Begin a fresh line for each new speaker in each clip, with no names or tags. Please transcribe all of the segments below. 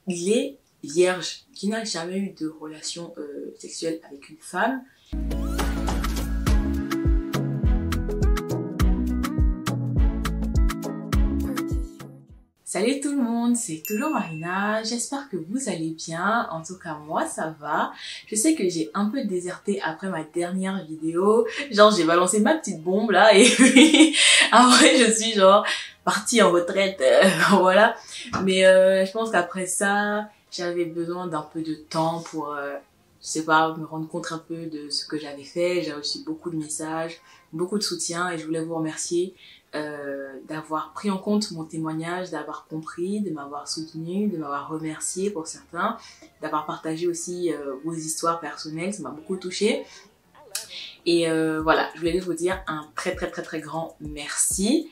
il est vierge, qui n'a jamais eu de relation sexuelle avec une femme. Salut tout le monde, c'est toujours Marina, j'espère que vous allez bien, en tout cas moi ça va. Je sais que j'ai un peu déserté après ma dernière vidéo, genre j'ai balancé ma petite bombe là et puis après je suis genre partie en retraite, voilà. Mais je pense qu'après ça, j'avais besoin d'un peu de temps pour, je sais pas, me rendre compte un peu de ce que j'avais fait. J'ai reçu beaucoup de messages, beaucoup de soutien et je voulais vous remercier d'avoir pris en compte mon témoignage, d'avoir compris, de m'avoir soutenu, de m'avoir remercié pour certains, d'avoir partagé aussi vos histoires personnelles, ça m'a beaucoup touchée. Et voilà, je voulais vous dire un très grand merci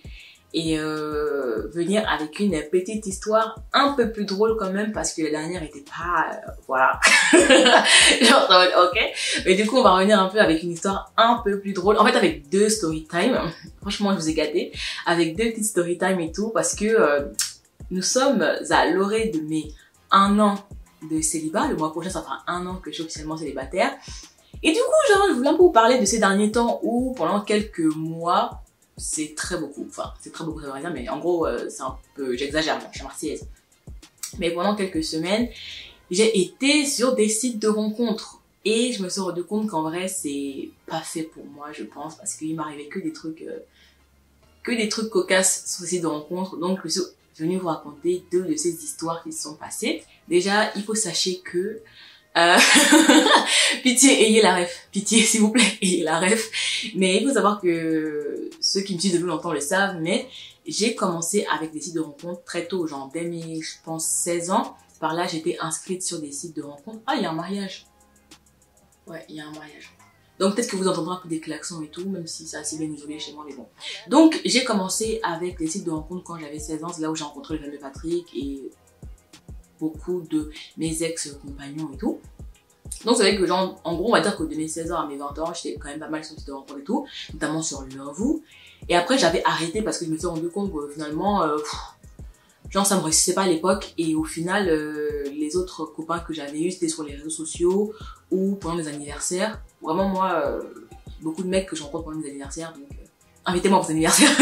et venir avec une petite histoire un peu plus drôle quand même parce que la dernière était pas voilà genre ok, mais du coup on va revenir un peu avec une histoire un peu plus drôle, en fait avec deux story time. Franchement je vous ai gâté avec deux petites story time et tout parce que nous sommes à l'orée de mes 1 an de célibat. Le mois prochain ça fera 1 an que je suis officiellement célibataire et du coup genre je voulais un peu vous parler de ces derniers temps où pendant quelques mois, c'est très beaucoup, enfin c'est très beaucoup ça veut rien dire, mais en gros c'est un peu, j'exagère, je suis marseillaise, mais pendant quelques semaines j'ai été sur des sites de rencontres et je me suis rendu compte qu'en vrai c'est pas fait pour moi je pense, parce qu'il m'arrivait que des trucs cocasses sur ces sites de rencontres. Donc je suis venue vous raconter 2 de ces histoires qui se sont passées. Déjà il faut sachez que pitié, ayez la ref. Pitié, s'il vous plaît, ayez la ref. Mais il faut savoir que ceux qui me suivent depuis longtemps le savent, mais j'ai commencé avec des sites de rencontres très tôt, genre dès mes, je pense, 16 ans. Par là, j'étais inscrite sur des sites de rencontres. Ah, il y a un mariage. Ouais, il y a un mariage. Donc peut-être que vous entendrez un peu des klaxons et tout, même si c'est assez bien isolé chez moi, mais bon. Donc j'ai commencé avec des sites de rencontres quand j'avais 16 ans. C'est là où j'ai rencontré le fameux Patrick et beaucoup de mes ex-compagnons et tout. Donc c'est vrai que genre, en gros on va dire que de mes 16 ans à mes 20 ans, j'étais quand même pas mal sur des rencontres et tout, notamment sur Lovoo. Et après j'avais arrêté parce que je me suis rendu compte que finalement, genre ça me réussissait pas à l'époque. Et au final, les autres copains que j'avais eu, c'était sur les réseaux sociaux ou pendant les anniversaires. Vraiment moi, beaucoup de mecs que je rencontre pendant les anniversaires, donc invitez-moi pour vos anniversaires.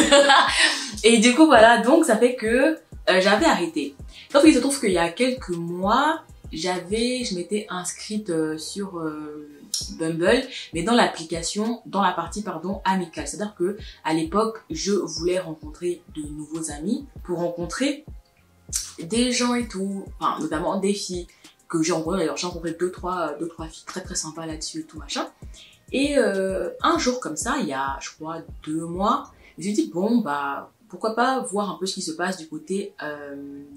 Et du coup voilà, donc ça fait que j'avais arrêté. Sauf qu'il se trouve qu'il y a quelques mois, je m'étais inscrite sur Bumble, mais dans l'application, dans la partie pardon amicale. C'est-à-dire que à l'époque, je voulais rencontrer de nouveaux amis pour rencontrer des gens et tout, enfin notamment des filles que j'ai rencontrées. D'ailleurs, j'ai rencontré deux trois filles très sympas là-dessus et tout machin. Et un jour comme ça, il y a je crois 2 mois, je me suis dit bon bah pourquoi pas voir un peu ce qui se passe du côté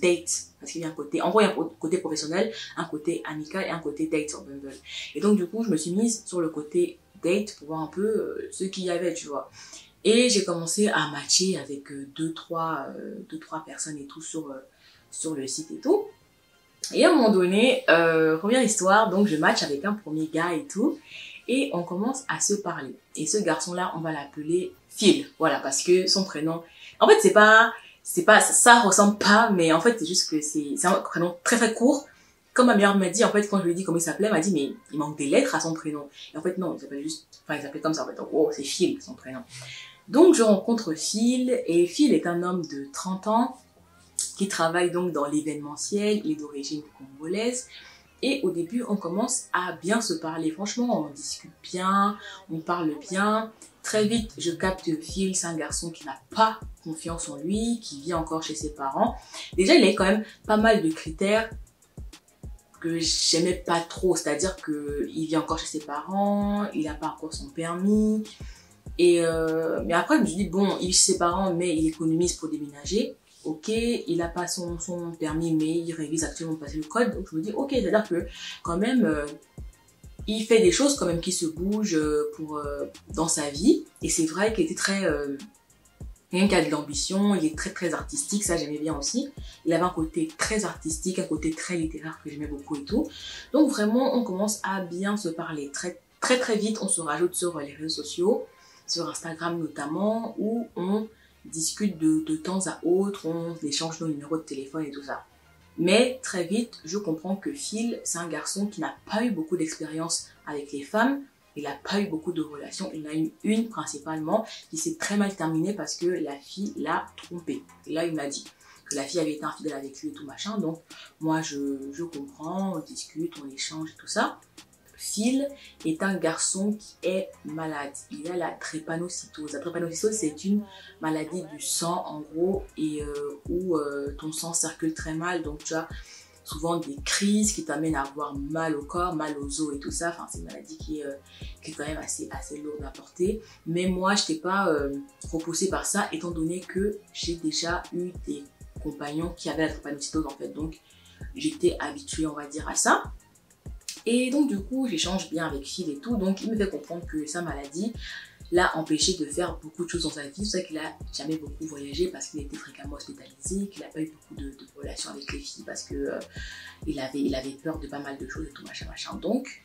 date, parce qu'il y a un côté, en gros il y a un côté professionnel, un côté amical et un côté date sur Bumble. Et donc du coup je me suis mise sur le côté date pour voir un peu ce qu'il y avait, tu vois. Et j'ai commencé à matcher avec 2-3 personnes et tout sur le site et tout. Et à un moment donné, première histoire, donc je match avec un premier gars et tout, et on commence à se parler. Et ce garçon-là, on va l'appeler Phil, voilà, parce que son prénom, en fait ça ressemble pas, mais en fait c'est juste que c'est un prénom très court. Comme ma mère m'a dit, en fait quand je lui ai dit comment il s'appelait, elle m'a dit mais il manque des lettres à son prénom. Et en fait non, il s'appelle juste, enfin il s'appelait comme ça en fait, donc oh c'est Phil son prénom. Donc je rencontre Phil, et Phil est un homme de 30 ans qui travaille donc dans l'événementiel, il est d'origine congolaise. Et au début, on commence à bien se parler. Franchement, on discute bien, on parle bien. Très vite, je capte que Phil, c'est un garçon qui n'a pas confiance en lui, qui vit encore chez ses parents. Déjà, il a quand même pas mal de critères que j'aimais pas trop. C'est-à-dire qu'il vit encore chez ses parents, il n'a pas encore son permis. Et mais après, je me suis dit, bon, il vit chez ses parents, mais il économise pour déménager. Ok, il n'a pas son permis, mais il révise actuellement pour passer le code. Donc je me dis, ok, c'est-à-dire que quand même, il fait des choses quand même qui se bougent dans sa vie. Et c'est vrai qu'il était quelqu'un qui a de l'ambition, il est très artistique, ça j'aimais bien aussi. Il avait un côté très artistique, un côté très littéraire que j'aimais beaucoup et tout. Donc vraiment, on commence à bien se parler. Très vite, on se rajoute sur les réseaux sociaux, sur Instagram notamment, où on discute de temps à autre, on échange nos numéros de téléphone et tout ça. Mais très vite, je comprends que Phil, c'est un garçon qui n'a pas eu beaucoup d'expérience avec les femmes. Il n'a pas eu beaucoup de relations. Il en a eu une principalement qui s'est très mal terminée parce que la fille l'a trompé. Et là, il m'a dit que la fille avait été infidèle avec lui et tout machin. Donc, moi, je comprends, on discute, on échange et tout ça. Phil est un garçon qui est malade. Il a la drépanocytose. La drépanocytose, c'est une maladie du sang, en gros, et où ton sang circule très mal. Donc, tu as souvent des crises qui t'amènent à avoir mal au corps, mal aux os et tout ça. Enfin, c'est une maladie qui est quand même assez lourde à porter. Mais moi, je n'étais pas repoussée par ça, étant donné que j'ai déjà eu des compagnons qui avaient la drépanocytose, en fait. Donc, j'étais habituée, on va dire, à ça. Et donc, du coup, j'échange bien avec Phil et tout. Donc, il me fait comprendre que sa maladie l'a empêché de faire beaucoup de choses dans sa vie. C'est vrai qu'il a jamais beaucoup voyagé parce qu'il était fréquemment hospitalisé, qu'il n'a pas eu beaucoup de relations avec les filles parce que il avait peur de pas mal de choses et tout machin. Donc,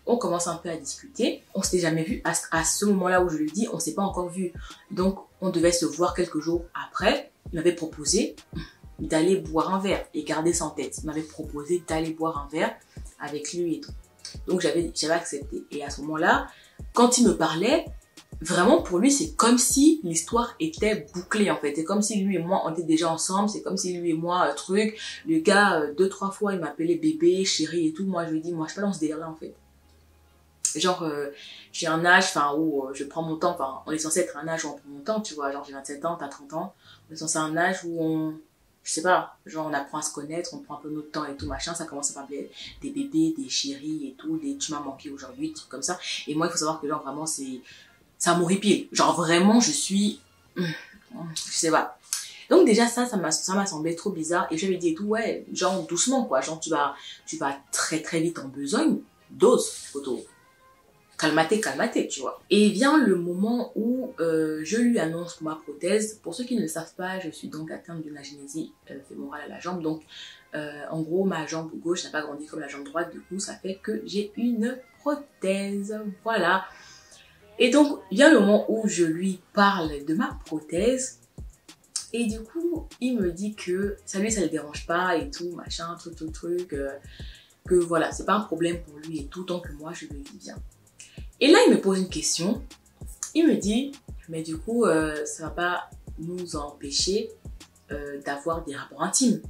on commence un peu à discuter. On s'était jamais vu. À ce moment-là où je lui dis, on s'est pas encore vu. Donc, on devait se voir quelques jours après. Il m'avait proposé d'aller boire un verre et garder ça en tête. Il m'avait proposé d'aller boire un verre avec lui et tout. Donc, j'avais accepté. Et à ce moment-là, quand il me parlait, vraiment, pour lui, c'est comme si l'histoire était bouclée, en fait. C'est comme si lui et moi, on était déjà ensemble. C'est comme si lui et moi, le gars, 2-3 fois, il m'appelait bébé, chérie et tout. Moi, je lui dis, moi, je suis pas dans ce délire-là, en fait. Genre, j'ai un âge, où je prends mon temps. On est censé être un âge où on prend mon temps, tu vois. Genre, j'ai 27 ans, t'as 30 ans. On est censé un âge où je sais pas, genre, on apprend à se connaître, on prend un peu notre temps et tout, machin. Ça commence à m'appeler des bébés, des chéris et tout, des tu m'as manqué aujourd'hui, des trucs comme ça. Et moi, il faut savoir que, genre, vraiment, ça m'horripile. Genre, vraiment, je suis, je sais pas. Donc, déjà, ça m'a semblé trop bizarre. Et je lui ai dit et tout, ouais, genre, doucement, quoi. Genre, tu vas très, très vite en besogne. Dose, photo. Calmaté, tu vois. Et vient le moment où je lui annonce pour ma prothèse. Pour ceux qui ne le savent pas, je suis donc atteinte d'une agénésie fémorale à la jambe. Donc, en gros, ma jambe gauche n'a pas grandi comme la jambe droite. Du coup, ça fait que j'ai une prothèse. Voilà. Et donc, vient le moment où je lui parle de ma prothèse. Et du coup, il me dit que ça le dérange pas et tout, machin, truc. Que voilà, c'est pas un problème pour lui et tout, tant que moi, je le vis bien. Et là, il me pose une question. Il me dit, mais du coup, ça va pas nous empêcher d'avoir des rapports intimes.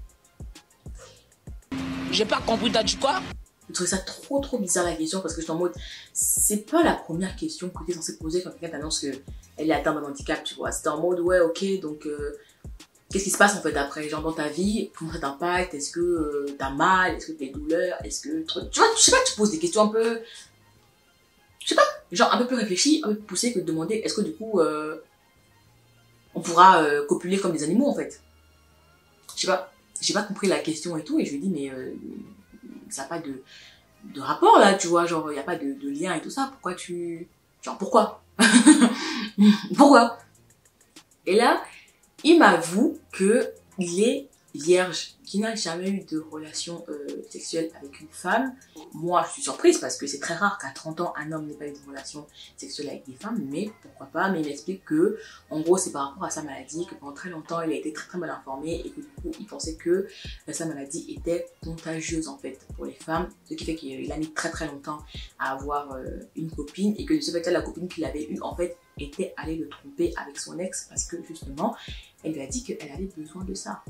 J'ai pas compris, t'as dit quoi?
Je trouve ça trop bizarre la question parce que je suis en mode, c'est pas la première question que tu es censé poser quand quelqu'un t'annonce qu'elle est atteinte d'un handicap, tu vois. C'est en mode, ouais, ok, donc qu'est-ce qui se passe en fait après, genre dans ta vie, comment ça t'impacte, est-ce que t'as mal, est-ce que t'as des douleurs, est-ce que, tu vois, je sais pas, tu poses des questions un peu, je sais pas, genre un peu plus réfléchi, un peu plus poussé que de demander est-ce que du coup on pourra copuler comme des animaux en fait. Je sais pas, j'ai pas compris la question et tout et je lui dis mais ça n'a pas de rapport là, tu vois, genre il y a pas de lien et tout ça, pourquoi genre pourquoi pourquoi? Et là il m'avoue que il est vierge, qui n'a jamais eu de relation sexuelle avec une femme. Moi, je suis surprise parce que c'est très rare qu'à 30 ans, un homme n'ait pas eu de relation sexuelle avec des femmes, mais pourquoi pas. Mais il m'explique que, en gros, c'est par rapport à sa maladie, que pendant très longtemps, il a été très mal informé et que du coup, il pensait que sa maladie était contagieuse en fait pour les femmes, ce qui fait qu'il a mis très longtemps à avoir une copine et que de ce fait-là, la copine qu'il avait eue en fait était allée le tromper avec son ex parce que justement, elle lui a dit qu'elle avait besoin de ça.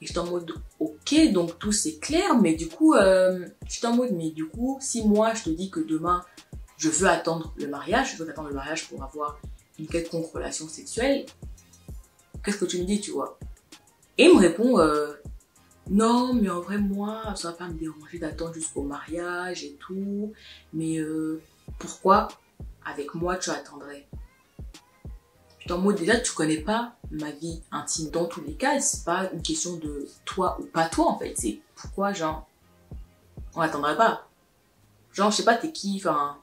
Et je suis en mode, ok, donc tout c'est clair, mais du coup, si moi je te dis que demain, je veux attendre le mariage pour avoir une quelconque relation sexuelle, qu'est-ce que tu me dis, tu vois? Et il me répond, non, mais en vrai, moi, ça va pas me déranger d'attendre jusqu'au mariage et tout, mais pourquoi avec moi tu attendrais? En mode, déjà, tu connais pas ma vie intime. Dans tous les cas, c'est pas une question de toi ou pas toi, en fait. C'est pourquoi, genre, on n'attendrait pas. Genre, je sais pas, t'es qui, enfin,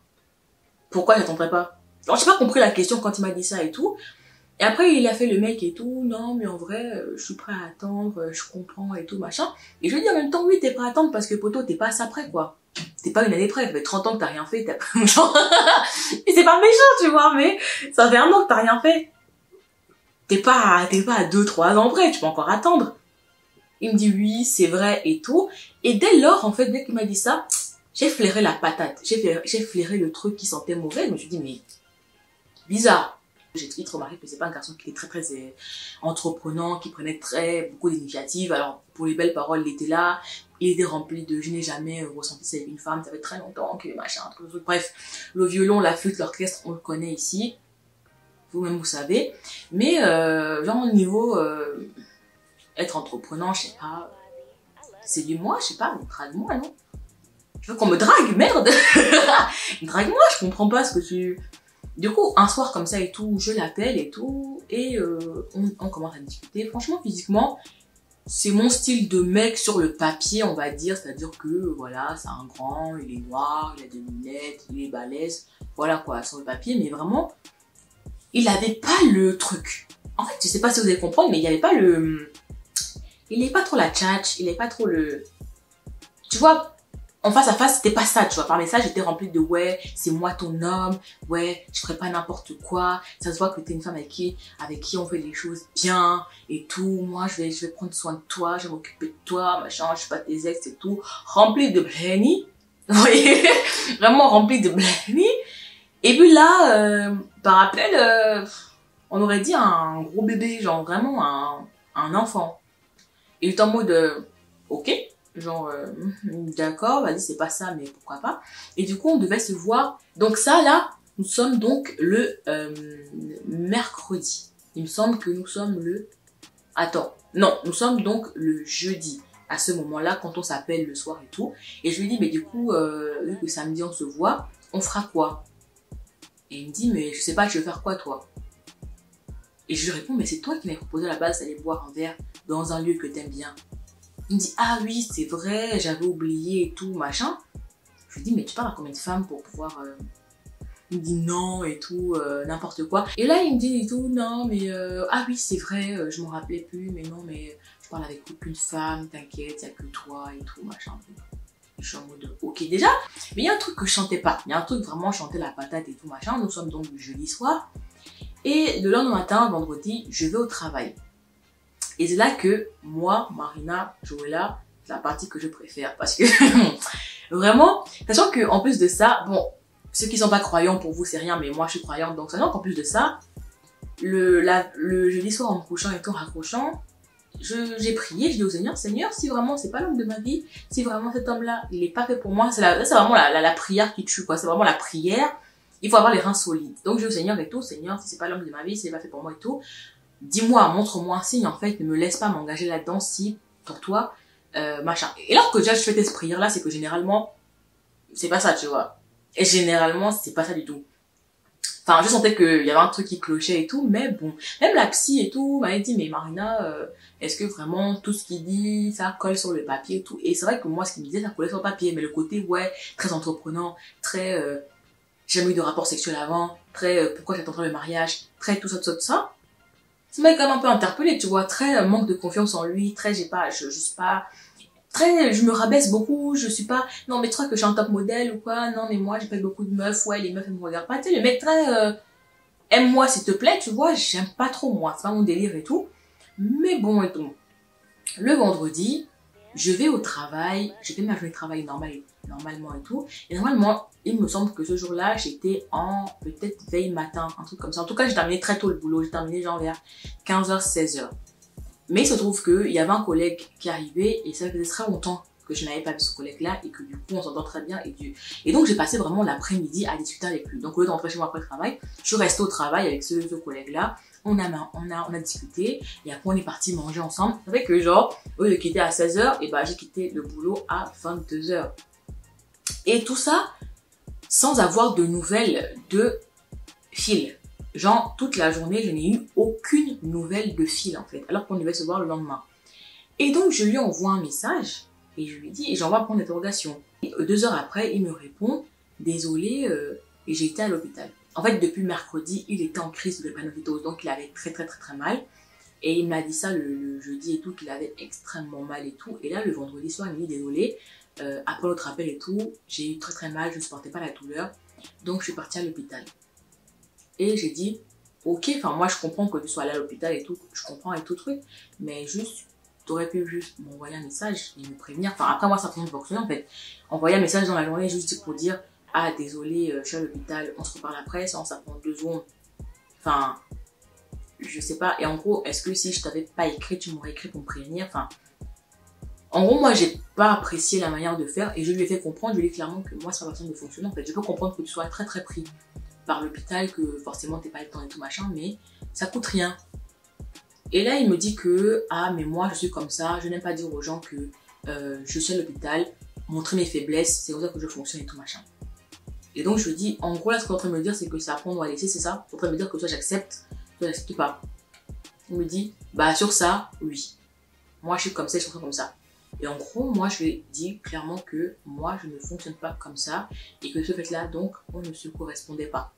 pourquoi j'attendrais pas? Genre, j'ai pas compris la question quand il m'a dit ça et tout. Et après, il a fait le mec et tout. Non, mais en vrai, je suis prêt à attendre, je comprends et tout, machin. Et je lui dis en même temps, oui, t'es prêt à attendre parce que, poto, t'es pas à ça près, quoi. T'es pas une année près, ça fait 30 ans que t'as rien fait, genre, et c'est pas méchant, tu vois, mais ça fait 1 an que t'as rien fait. T'es pas à 2-3 ans près, tu peux encore attendre. Il me dit oui, c'est vrai et tout. Et dès lors, en fait, dès qu'il m'a dit ça, j'ai flairé la patate. J'ai flairé le truc qui sentait mauvais. Je me suis dit, mais bizarre. J'ai vite remarqué que c'est pas un garçon qui était très entreprenant, qui prenait beaucoup d'initiatives. Alors, pour les belles paroles, il était là. Il était rempli de je n'ai jamais ressenti ça avec une femme, ça fait très longtemps que machin, truc. Bref, le violon, la flûte, l'orchestre, on le connaît ici. Vous-même, vous savez. Mais, genre, au niveau, être entreprenant, je sais pas, c'est du moi, je sais pas, drague-moi, non? Tu veux qu'on me drague, merde! Drague-moi, je comprends pas ce que tu... Du coup, un soir comme ça et tout, je l'appelle et tout, et on commence à discuter. Franchement, physiquement, c'est mon style de mec sur le papier, on va dire. C'est-à-dire que, voilà, c'est un grand, il est noir, il a des lunettes, il est balèze. Voilà quoi, sur le papier. Mais vraiment, il avait pas le truc. En fait, je sais pas si vous allez comprendre, mais il y avait pas le... Il n'est pas trop la tchatch, il n'est pas trop le... Tu vois, en face à face, c'était pas ça, tu vois. Par message, j'étais remplie de ouais, c'est moi ton homme, ouais, je ferai pas n'importe quoi. Ça se voit que t'es une femme avec qui on fait les choses bien et tout. Moi, je vais prendre soin de toi, je vais m'occuper de toi, machin, je suis pas tes ex et tout. Remplie de blenny. Vous voyez? Vraiment remplie de blenny. Et puis là, par appel, on aurait dit un gros bébé, genre vraiment un enfant. Il était en mode, ok, genre, d'accord, vas-y, c'est pas ça, mais pourquoi pas. Et du coup, on devait se voir. Donc ça, là, nous sommes donc le mercredi. Il me semble que nous sommes le... Attends, non, nous sommes donc le jeudi. À ce moment-là, quand on s'appelle le soir et tout. Et je lui dis, mais du coup, vu que samedi on se voit, on fera quoi? Et il me dit, mais je sais pas, tu veux faire quoi, toi? Et je lui réponds, mais c'est toi qui m'as proposé à la base d'aller boire un verre dans un lieu que t'aimes bien. Il me dit, ah oui, c'est vrai, j'avais oublié et tout, machin. Je lui dis, mais tu parles à combien de femmes pour pouvoir... Il me dit non et tout, n'importe quoi. Et là, il me dit et tout, non, mais... ah oui, c'est vrai, je m'en rappelais plus, mais non, mais je parle avec aucune femme, t'inquiète, y a que toi et tout, machin. Je suis en mode, ok, déjà. Mais il y a un truc que je chantais pas. Il y a un truc vraiment, je chantais la patate et tout, machin. Nous sommes donc le jeudi soir. Et le lendemain matin, vendredi, je vais au travail. Et c'est là que moi, Marina, Joëlla, c'est la partie que je préfère. Parce que vraiment, sachant qu'en plus de ça, bon, ceux qui sont pas croyants pour vous, c'est rien, mais moi je suis croyante. Donc sachant qu'en plus de ça, le jeudi soir en me couchant et tout, en raccrochant, j'ai prié, je dis au Seigneur, Seigneur, si vraiment c'est pas l'homme de ma vie, si vraiment cet homme-là, il est pas fait pour moi, c'est vraiment la prière qui tue, quoi. C'est vraiment la prière. Il faut avoir les reins solides. Donc je dis au Seigneur et tout, Seigneur, si c'est pas l'homme de ma vie, si c'est pas fait pour moi et tout, dis-moi, montre-moi un signe, en fait, ne me laisse pas m'engager là-dedans si, pour toi, machin. Et alors que déjà je fais cette prière-là, c'est que généralement, c'est pas ça, tu vois. Et généralement, c'est pas ça du tout. Enfin, je sentais qu'il y avait un truc qui clochait et tout, mais bon. Même la psy et tout m'avait dit, mais Marina, est-ce que vraiment tout ce qu'il dit, ça colle sur le papier et tout? Et c'est vrai que moi, ce qu'il me disait, ça collait sur le papier, mais le côté, ouais, très entreprenant, très, j'ai jamais eu de rapport sexuel avant, très, pourquoi j'attendrai le mariage, très tout ça, ça m'a quand même un peu interpellée, tu vois, très manque de confiance en lui, très, je suis pas, très, je me rabaisse beaucoup, je suis pas, non mais tu crois que je suis un top modèle ou quoi, non mais moi j'ai pas beaucoup de meufs, ouais les meufs elles me regardent pas, tu sais, le mec très, aime-moi s'il te plaît, tu vois, j'aime pas trop moi, c'est pas mon délire et tout, mais bon et tout. Le vendredi, je vais au travail, j'ai fait ma journée de travail normalement et tout, et normalement, il me semble que ce jour-là, j'étais en peut-être veille matin, un truc comme ça. En tout cas, j'ai terminé très tôt le boulot, j'ai terminé genre vers 15h, 16h. Mais il se trouve qu'il y avait un collègue qui arrivait et ça faisait très longtemps que je n'avais pas vu ce collègue-là et que du coup, on s'entend très bien. Et donc, j'ai passé vraiment l'après-midi à discuter avec lui. Donc, au lieu d'entrer chez moi après le travail, je suis restée au travail avec ce collègue-là. On a discuté et après on est parti manger ensemble. Ça fait que genre, au lieu de quitter à 16h, et bah j'ai quitté le boulot à 22h. Et tout ça sans avoir de nouvelles de Phil. Genre, toute la journée, je n'ai eu aucune nouvelle de Phil en fait, alors qu'on devait se voir le lendemain. Et donc je lui envoie un message et je lui dis, et j'envoie un point d'interrogation. 2 heures après, il me répond, désolé, j'ai été à l'hôpital. En fait, depuis mercredi, il était en crise de drépanocytose, donc il avait très mal. Et il m'a dit ça le jeudi et tout, qu'il avait extrêmement mal et tout. Et là, le vendredi soir, il me dit désolé, après notre appel et tout, j'ai eu très mal, je ne supportais pas la douleur, donc je suis partie à l'hôpital. Et j'ai dit, ok, enfin moi je comprends que tu sois allé à l'hôpital et tout, je comprends et tout truc, mais juste, t'aurais pu juste m'envoyer un message et me prévenir. Enfin, après, moi, ça fonctionne en fait. Envoyer un message dans la journée juste pour dire, ah, désolé, je suis à l'hôpital, on se reparle après, ça prend 2 secondes. Enfin, je sais pas. Et en gros, est-ce que si je t'avais pas écrit, tu m'aurais écrit pour me prévenir? Enfin, en gros, moi, j'ai pas apprécié la manière de faire et je lui ai fait comprendre, je lui ai dit clairement que moi, c'est pas façon de fonctionner en fait. Je peux comprendre que tu sois très très pris par l'hôpital, que forcément t'es pas le temps et tout machin, mais ça coûte rien. Et là, il me dit que, ah, mais moi, je suis comme ça, je n'aime pas dire aux gens que je suis à l'hôpital, montrer mes faiblesses, c'est comme ça que je fonctionne et tout machin. Et donc, je lui dis, en gros, là, ce qu'on est en train de me dire, c'est que c'est à prendre ou à laisser, c'est ça? Tu es en train de me dire que toi, j'accepte, toi, j'accepte pas. Il me dit, bah, sur ça, oui. Moi, je suis comme ça, je fonctionne comme ça. Et en gros, moi, je lui ai dit clairement que moi, je ne fonctionne pas comme ça et que ce fait-là, donc, on ne se correspondait pas.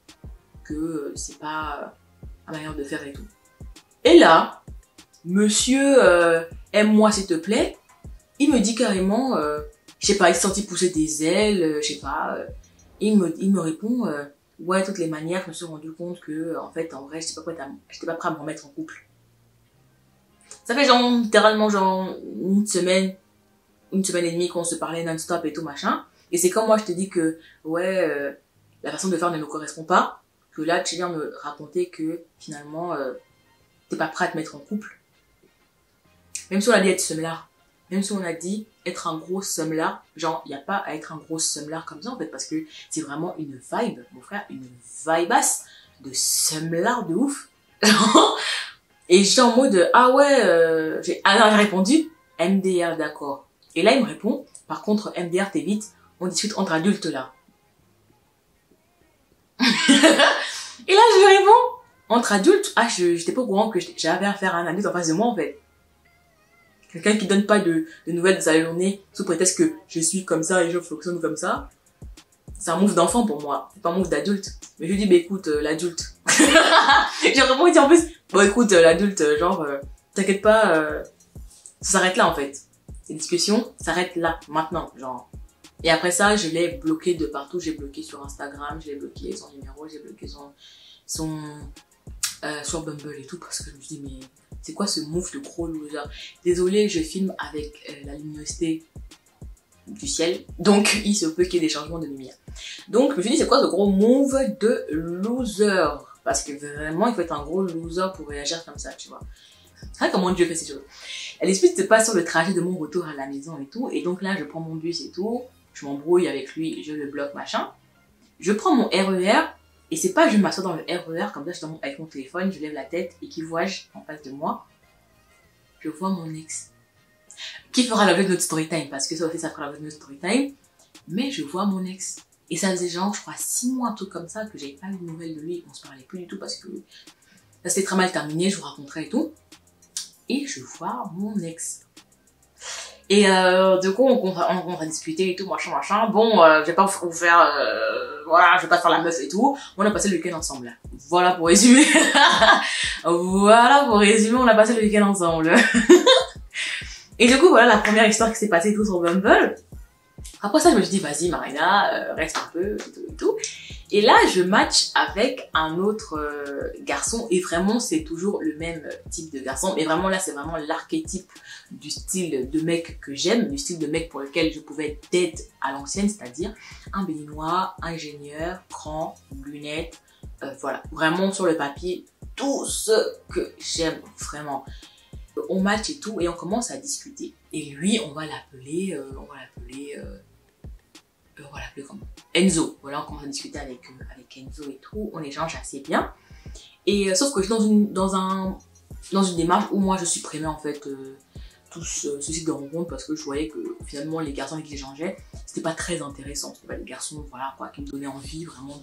Que c'est pas la manière de faire et tout. Et là, monsieur, aime-moi s'il te plaît, il me dit carrément, je sais pas, il s'est senti pousser des ailes, je sais pas, il me répond, ouais, de toutes les manières, je me suis rendu compte que, en fait, en vrai, j'étais pas prêt à me remettre en couple. Ça fait genre, littéralement, genre, une semaine et demie qu'on se parlait non-stop et tout machin. Et c'est comme moi, je te dis que, ouais, la façon de faire ne me correspond pas, que là, tu viens me raconter que, finalement, t'es pas prêt à te mettre en couple. Même si on a dit être semelard, même si on a dit être un gros semelard, genre, il n'y a pas à être un gros semelard comme ça, en fait, parce que c'est vraiment une vibe, mon frère, une vibasse de semelard de ouf. Et j'étais en mode, ah ouais, j'ai répondu, MDR, d'accord. Et là, il me répond, par contre, MDR, t'évites, on discute entre adultes, là. Et là, je lui réponds, entre adultes, ah, j'étais pas au courant que j'avais affaire à un adulte en face de moi, en fait. Quelqu'un qui donne pas de nouvelles de sa journée, sous prétexte que je suis comme ça et je fonctionne comme ça. C'est un move d'enfant pour moi, c'est pas un move d'adulte. Mais je lui dis, bah écoute, l'adulte. J'ai vraiment dit en plus, bon écoute, l'adulte, genre, t'inquiète pas, ça s'arrête là en fait. Ces discussions s'arrêtent là, maintenant, genre. Et après ça, je l'ai bloqué de partout. J'ai bloqué sur Instagram, j'ai bloqué son numéro, j'ai bloqué sur Bumble et tout, parce que je me suis dit, mais c'est quoi ce move de gros loser? Désolé, je filme avec la luminosité du ciel, donc il se peut qu'il y ait des changements de lumière. Donc je me suis dit, c'est quoi ce gros move de loser? Parce que vraiment, il faut être un gros loser pour réagir comme ça, tu vois. Regarde comment Dieu fait ces choses. Elle explique que pas sur le trajet de mon retour à la maison et tout, et donc là, je prends mon bus et tout, je m'embrouille avec lui, je le bloque, machin. Je prends mon RER, et c'est pas je m'assois dans le RER, comme ça, je suis avec mon téléphone, je lève la tête, et qui vois-je en face de moi? Je vois mon ex. Qui fera l'objet de notre story time, parce que ça aussi, ça fera l'objet de notre story time. Mais je vois mon ex. Et ça faisait genre, je crois, 6 mois, un truc comme ça, que j'avais pas eu de nouvelles de lui, on se parlait plus du tout, parce que ça s'était très mal terminé, je vous raconterai et tout. Et je vois mon ex. Et du coup, on va discuter et tout, machin. Bon, je vais pas vous faire, voilà, je vais pas faire la meuf et tout. On a passé le week-end ensemble. Voilà pour résumer. Voilà pour résumer, on a passé le week-end ensemble. Et du coup, voilà la première histoire qui s'est passée tout sur Bumble. Après ça, je me suis dit, vas-y Marina, reste un peu, et tout. Et là, je match avec un autre garçon, et vraiment, c'est toujours le même type de garçon. Mais vraiment, là, c'est vraiment l'archétype du style de mec que j'aime, du style de mec pour lequel je pouvais être à l'ancienne, c'est-à-dire un béninois, ingénieur, grand, lunettes, voilà. Vraiment, sur le papier, tout ce que j'aime, vraiment. On match et tout, et on commence à discuter. Et lui, on va l'appeler comment? Enzo. Voilà, on commence à discuter avec Enzo et tout. On échange assez bien. Et sauf que je suis dans une démarche où moi je supprimais en fait tout ce site de rencontre, parce que je voyais que finalement les garçons avec qui j'échangeais, c'était pas très intéressant. C'était pas des garçons, voilà, quoi, qui me donnaient envie vraiment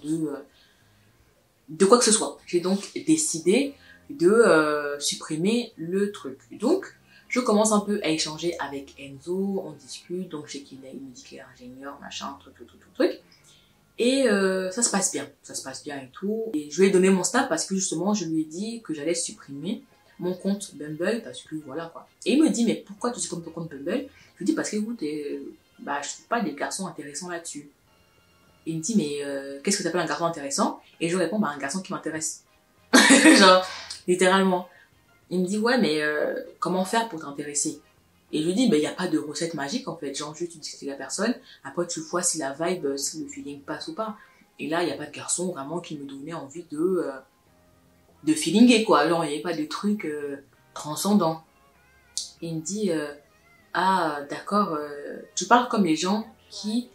de quoi que ce soit. J'ai donc décidé de supprimer le truc. Donc, je commence un peu à échanger avec Enzo, on discute, donc je sais il me dit qu'il est ingénieur, machin, truc. Et ça se passe bien et tout. Et je lui ai donné mon snap parce que justement, je lui ai dit que j'allais supprimer mon compte Bumble, parce que voilà quoi. Et il me dit, mais pourquoi tu supprimes ton compte Bumble? Je lui dis, parce que écoute, je trouve pas des garçons intéressants là-dessus. Et il me dit, mais qu'est-ce que t'appelles un garçon intéressant? Et je lui réponds, un garçon qui m'intéresse. Genre, littéralement. Il me dit, ouais, mais comment faire pour t'intéresser? Et je lui dis, ben, il n'y a pas de recette magique, en fait. Genre, juste, tu discutes avec la personne. Après, tu vois si la vibe, si le feeling passe ou pas. Et là, il n'y a pas de garçon vraiment qui me donnait envie de feelinguer, quoi. Genre, il n'y avait pas de truc transcendant. Et il me dit, ah, d'accord, tu parles comme les gens qui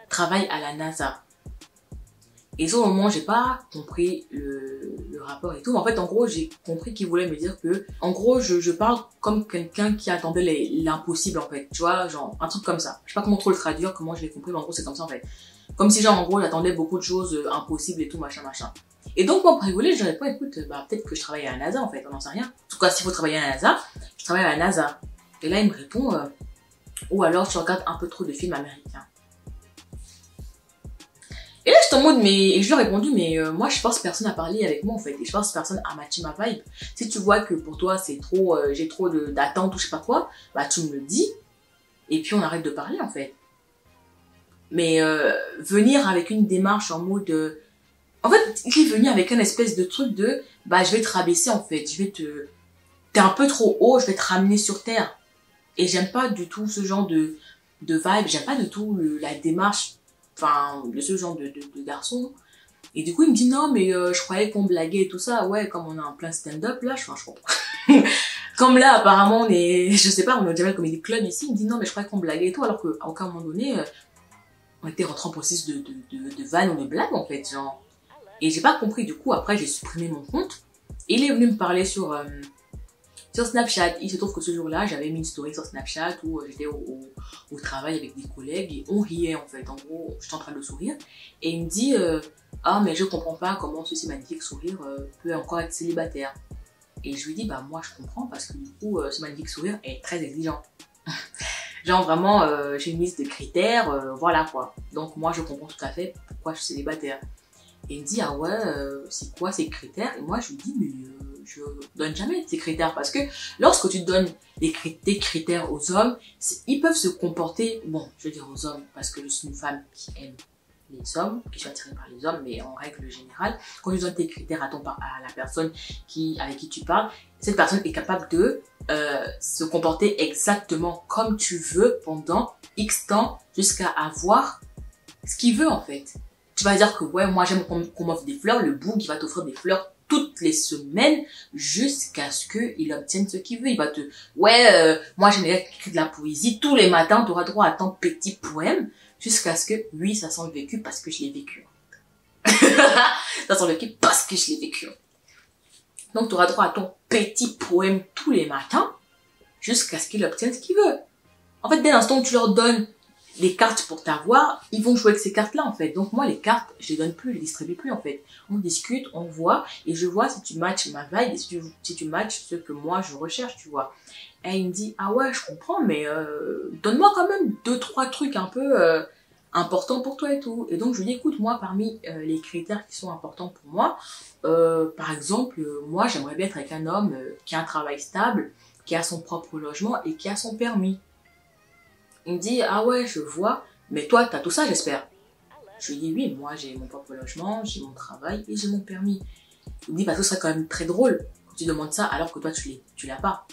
travaillent à la NASA. Et sur le moment, j'ai pas compris le rapport et tout. Mais en fait, en gros, j'ai compris qu'il voulait me dire que, en gros, je parle comme quelqu'un qui attendait l'impossible, en fait. Tu vois, genre, un truc comme ça. Je sais pas comment trop le traduire, comment je l'ai compris, mais en gros, c'est comme ça, en fait. Comme si, genre, en gros, j'attendais beaucoup de choses impossibles et tout, machin, machin. Et donc, moi, pour rigoler, je réponds, écoute, bah, peut-être que je travaille à la NASA, en fait, on n'en sait rien. En tout cas, s'il faut travailler à la NASA, je travaille à la NASA. Et là, il me répond, ou alors, tu regardes un peu trop de films américains. Et là, je suis en mode, mais, et je lui ai répondu, mais moi, je pense que personne n'a parlé avec moi, en fait. Et je pense que personne a matché ma vibe. Si tu vois que pour toi, c'est trop, j'ai trop d'attentes ou je sais pas quoi, bah, tu me le dis. Et puis, on arrête de parler, en fait. Mais venir avec une démarche en mode... En fait, il est venu avec un espèce de truc de... Bah, je vais te rabaisser, en fait. Je vais te... T'es un peu trop haut, je vais te ramener sur terre. Et j'aime pas du tout ce genre de vibe. J'aime pas du tout la démarche... Enfin, de ce genre de garçon. Et du coup, il me dit, non, mais je croyais qu'on blaguait et tout ça. Ouais, comme on est en plein stand-up, là, je comprends. Comme là, apparemment, on est, je sais pas, on est déjà le comédie club ici. Il me dit, non, mais je croyais qu'on blaguait et tout, alors qu'à aucun moment donné, on était rentré en processus de vanne ou de blague, en fait, genre. Et j'ai pas compris, du coup, après, j'ai supprimé mon compte. Et il est venu me parler sur Snapchat. Il se trouve que ce jour-là, j'avais mis une story sur Snapchat où j'étais au travail avec des collègues et on riait, en fait. En gros, j'étais en train de sourire. Et il me dit, ah, mais je comprends pas comment ce magnifique sourire peut encore être célibataire. Et je lui dis, bah, moi, je comprends parce que du coup, ce magnifique sourire est très exigeant. Genre, vraiment, j'ai une liste de critères, voilà, quoi. Donc, moi, je comprends tout à fait pourquoi je suis célibataire. Et il me dit, ah ouais, c'est quoi ces critères? Et moi, je lui dis, mais je donne jamais ces critères parce que lorsque tu donnes tes critères aux hommes, ils peuvent se comporter, bon, je veux dire aux hommes parce que je suis une femme qui aime les hommes, qui sont attirés par les hommes, mais en règle générale, quand tu donnes tes critères à la personne avec qui tu parles, cette personne est capable de se comporter exactement comme tu veux pendant X temps jusqu'à avoir ce qu'il veut en fait. Tu vas dire que ouais, moi j'aime qu'on m'offre des fleurs, le boug il va t'offrir des fleurs toutes les semaines jusqu'à ce qu'il obtienne ce qu'il veut. Il va te, ouais, moi j'aime écrire de la poésie, tous les matins tu auras droit à ton petit poème jusqu'à ce que, oui, ça sent le vécu parce que je l'ai vécu. Ça sent le vécu parce que je l'ai vécu. Donc tu auras droit à ton petit poème tous les matins jusqu'à ce qu'il obtienne ce qu'il veut. En fait, dès l'instant où tu leur donnes les cartes pour t'avoir, ils vont jouer avec ces cartes-là, en fait. Donc, moi, les cartes, je les donne plus, je les distribue plus, en fait. On discute, on voit, et je vois si tu matches ma vibe, et si tu matches ce que moi, je recherche, tu vois. Et il me dit, ah ouais, je comprends, mais donne-moi quand même 2-3 trucs un peu importants pour toi et tout. Et donc, je lui dis, écoute, moi, parmi les critères qui sont importants pour moi, par exemple, moi, j'aimerais bien être avec un homme qui a un travail stable, qui a son propre logement et qui a son permis. Il me dit, ah ouais, je vois, mais toi, t'as tout ça, j'espère. Je lui dis, oui, moi, j'ai mon propre logement, j'ai mon travail et j'ai mon permis. Il me dit, bah, ce serait quand même très drôle que tu demandes ça alors que toi, tu l'as pas.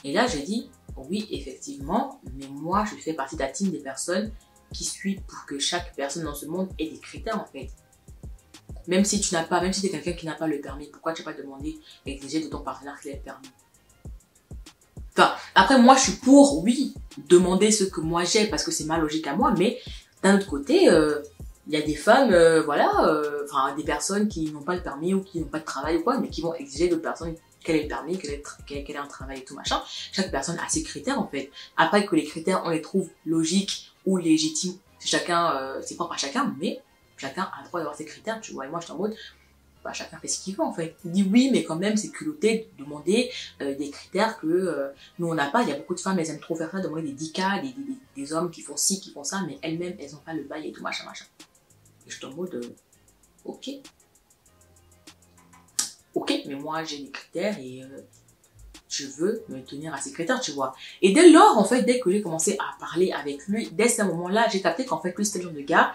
Et là, je dis, oui, effectivement, mais moi, je fais partie de la team des personnes qui suivent pour que chaque personne dans ce monde ait des critères, en fait. Même si tu n'as pas, même si tu es quelqu'un qui n'a pas le permis, pourquoi tu n'as pas demandé, exiger de ton partenaire qu'il ait le permis? Enfin, après, moi, je suis pour, oui, demander ce que moi j'ai parce que c'est ma logique à moi, mais d'un autre côté, il y a des femmes, enfin, des personnes qui n'ont pas le permis ou qui n'ont pas de travail ou quoi, mais qui vont exiger d'autres personnes qu'elle ait le permis, qu'elle ait un travail et tout machin. Chaque personne a ses critères, en fait. Après que les critères, on les trouve logiques ou légitimes, chacun, c'est propre à chacun, mais chacun a le droit d'avoir ses critères, tu vois. Et moi, je suis en mode, bah, chacun fait ce qu'il veut en fait. Il dit oui, mais quand même c'est culotté de demander des critères que nous on n'a pas. Il y a beaucoup de femmes, elles aiment trop faire ça, demander des 10 cas, des hommes qui font ci, qui font ça, mais elles-mêmes elles n'ont pas le bail et tout machin machin. Et je suis en mode ok. Ok, mais moi j'ai des critères et je veux me tenir à ces critères, tu vois. Et dès lors, en fait, dès que j'ai commencé à parler avec lui, dès ce moment-là, j'ai capté qu'en fait lui c'était le genre de gars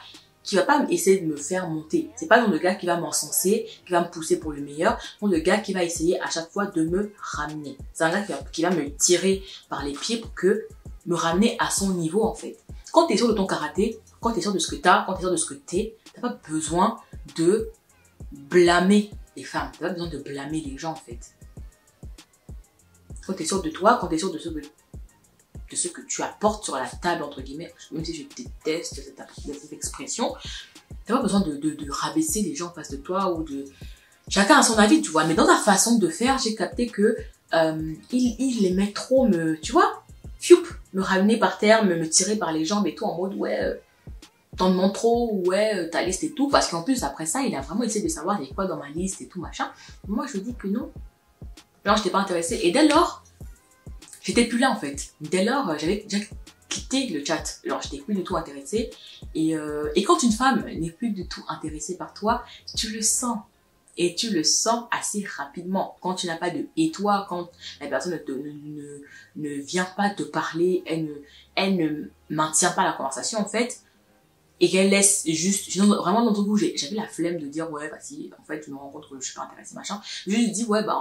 qui va pas essayer de me faire monter. C'est pas le genre de gars qui va m'encenser, qui va me pousser pour le meilleur. C'est le genre de gars qui va essayer à chaque fois de me ramener. C'est un gars qui va me tirer par les pieds pour me ramener à son niveau, en fait. Quand tu es sûr de ton karaté, quand tu es sûr de ce que tu as, quand tu es sûr de ce que tu es, tu n'as pas besoin de blâmer les femmes. Tu n'as pas besoin de blâmer les gens, en fait. Quand tu es sûr de toi, quand tu es sûr de ce que tu apportes sur la table, entre guillemets, même si je déteste cette expression, tu n'as pas besoin de rabaisser les gens en face de toi ou de... Chacun a son avis, tu vois. Mais dans ta façon de faire, j'ai capté que il aimait trop tu vois, me ramener par terre, me tirer par les jambes et tout, en mode, ouais, t'en demandes trop, ouais, ta liste et tout. Parce qu'en plus, après ça, il a vraiment essayé de savoir il y a quoi dans ma liste et tout, machin. Moi, je lui dis que non. Non, je n'étais pas intéressée. Et dès lors, j'étais plus là, en fait. Dès lors, j'avais déjà quitté le chat. Alors, j'étais plus du tout intéressée. Et quand une femme n'est plus du tout intéressée par toi, tu le sens. Et tu le sens assez rapidement. Quand tu n'as pas de et toi, quand la personne ne vient pas te parler, elle ne maintient pas la conversation, en fait, et qu'elle laisse juste, vraiment dans ton goût, j'avais la flemme de dire, ouais, bah si, en fait, je me rends compte que je suis pas intéressée, machin. Je lui dis, ouais, bah,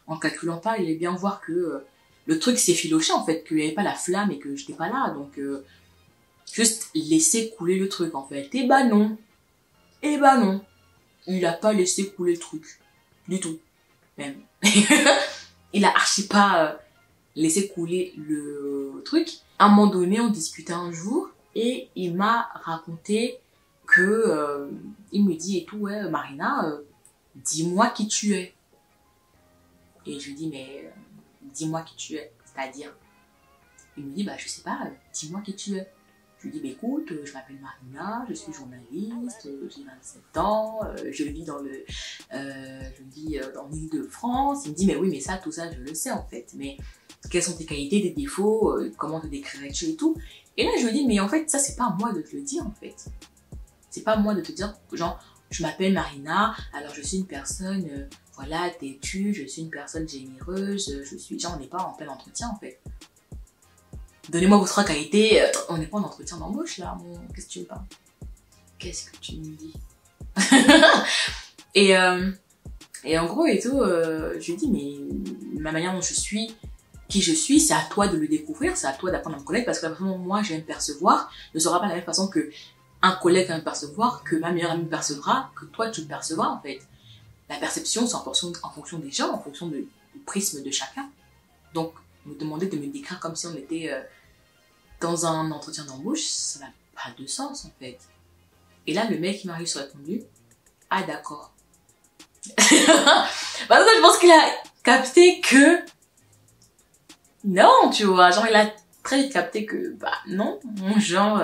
en calculant pas, il est bien voir que le truc s'est filoché, en fait, qu'il n'y avait pas la flamme et que j'étais pas là. Donc, juste laisser couler le truc, en fait. Et bah non. Et bah non. Il a pas laissé couler le truc. Du tout. Même. Il a archi pas laissé couler le truc. À un moment donné, on discutait un jour et il m'a raconté que il me dit et tout, ouais, Marina, dis-moi qui tu es. Et je lui dis, mais dis-moi qui tu es. C'est-à-dire, il me dit, bah je sais pas, dis-moi qui tu es. Je lui dis, bah, écoute, je m'appelle Marina, je suis journaliste, j'ai 27 ans, je vis dans l'Île-de-France. Il me dit, mais oui, mais ça, tout ça, je le sais en fait. Mais quelles sont tes qualités, tes défauts, comment te décrirais-tu et tout. Et là, je lui dis, mais en fait, ça, c'est pas à moi de te le dire en fait. C'est pas à moi de te dire, genre, je m'appelle Marina, alors je suis une personne, voilà, têtue, je suis une personne généreuse, genre, on n'est pas en plein entretien en fait. Donnez-moi vos 3 qualités. On n'est pas en entretien d'embauche là. Qu'est-ce que tu me parles? Qu'est-ce que tu me dis? et en gros et tout, je lui dis, mais ma manière dont je suis, qui je suis, c'est à toi de le découvrir, c'est à toi d'apprendre à me connaître, parce que la façon dont moi je vais me percevoir ne sera pas la même façon que un collègue va me percevoir, que ma meilleure amie me percevra, que toi tu me percevras en fait. La perception, c'est en fonction des gens, en fonction du prisme de chacun. Donc, me demander de me décrire comme si on était dans un entretien d'embauche, ça n'a pas de sens en fait. Et là, le mec, il m'a juste répondu, ah d'accord. Parce que je pense qu'il a capté que non, tu vois, genre il a très vite capté que bah non, genre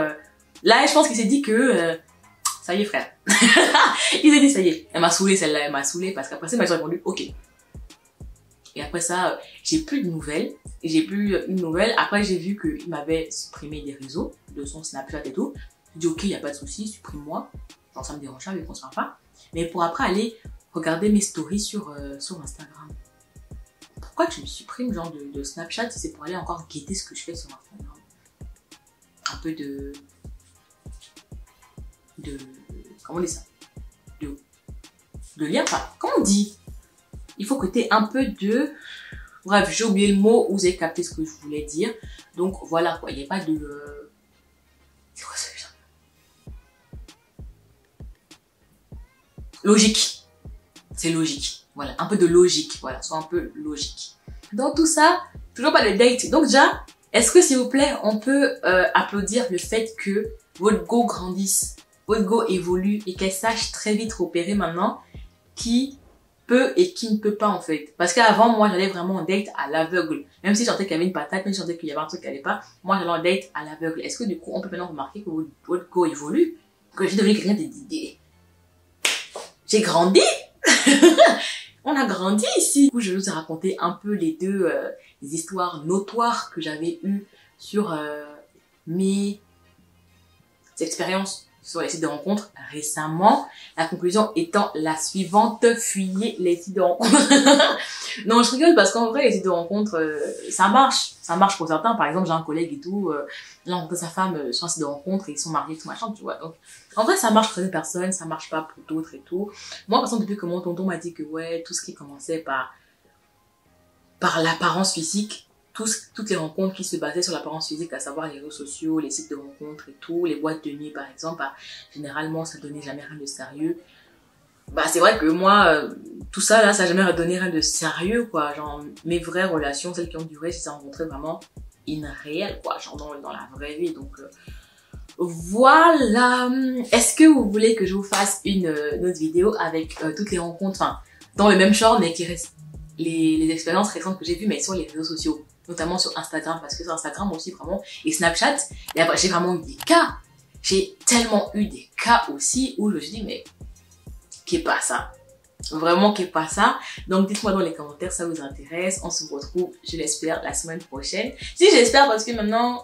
là je pense qu'il s'est dit que ça y est frère. Il s'est dit ça y est, elle m'a saoulé celle-là, elle m'a saoulé parce qu'après ça il m'a répondu ok. Et après ça, j'ai plus de nouvelles. J'ai plus une nouvelle. Après, j'ai vu qu'il m'avait supprimé des réseaux, de son Snapchat et tout. J'ai dit, ok, il n'y a pas de souci, supprime-moi. Genre, ça me dérange pas, mais qu'on ne se parle pas. Mais pour après aller regarder mes stories sur Instagram. Pourquoi tu me supprimes, genre, de Snapchat si c'est pour aller encore guetter ce que je fais sur Instagram? Un peu de comment on dit ça? De lien, enfin, comment on dit? Il faut que tu aies un peu de... Bref, j'ai oublié le mot, vous avez capté ce que je voulais dire. Donc voilà quoi, il n'y a pas de... C'est quoi ça? Logique. C'est logique. Voilà, un peu de logique. Voilà, sois un peu logique. Dans tout ça, toujours pas de date. Donc déjà, est-ce que s'il vous plaît, on peut applaudir le fait que votre go grandisse, votre go évolue et qu'elle sache très vite repérer maintenant qui peut et qui ne peut pas en fait. Parce qu'avant, moi, j'allais vraiment en date à l'aveugle. Même si je sentais qu'il y avait une patate, même si je sentais qu'il y avait un truc qui allait pas, moi, j'allais en date à l'aveugle. Est-ce que du coup, on peut maintenant remarquer que votre go évolue? Que j'ai devenu quelqu'un d'idées. J'ai grandi. On a grandi ici. Du coup, je vais vous raconter un peu les deux les histoires notoires que j'avais eues sur mes expériences sur les sites de rencontres récemment. La conclusion étant la suivante, fuyez les sites de rencontres. Non, je rigole parce qu'en vrai, les sites de rencontres, ça marche. Ça marche pour certains. Par exemple, j'ai un collègue et tout, il a rencontré sa femme sur un site de rencontres et ils sont mariés, tout machin, tu vois. Donc, en vrai, ça marche pour certaines personnes, ça marche pas pour d'autres et tout. Moi, par exemple, depuis que mon tonton m'a dit que ouais, tout ce qui commençait par l'apparence physique, toutes les rencontres qui se basaient sur l'apparence physique, à savoir les réseaux sociaux, les sites de rencontres et tout, les boîtes de nuit par exemple, bah, généralement ça donnait jamais rien de sérieux. Bah c'est vrai que moi, tout ça là, ça n'a jamais donné rien de sérieux quoi, genre mes vraies relations, celles qui ont duré, je les ai rencontrées vraiment in réel quoi, genre dans la vraie vie, donc voilà. Est-ce que vous voulez que je vous fasse une autre vidéo avec toutes les rencontres, enfin dans le même genre mais qui restent les expériences récentes que j'ai vues mais sur les réseaux sociaux, notamment sur Instagram, parce que sur Instagram aussi vraiment, et Snapchat, et après j'ai vraiment eu des cas, j'ai tellement eu des cas aussi où je me suis dit mais qu'est pas ça, vraiment qu'est pas ça. Donc dites-moi dans les commentaires si ça vous intéresse. On se retrouve, je l'espère, la semaine prochaine. Si j'espère parce que maintenant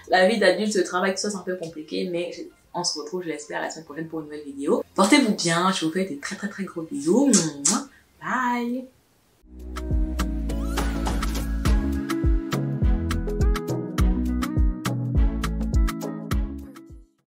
la vie d'adulte, le travail, tout ça c'est un peu compliqué, mais on se retrouve, je l'espère, la semaine prochaine pour une nouvelle vidéo. Portez-vous bien, je vous fais des très gros bisous. Bye.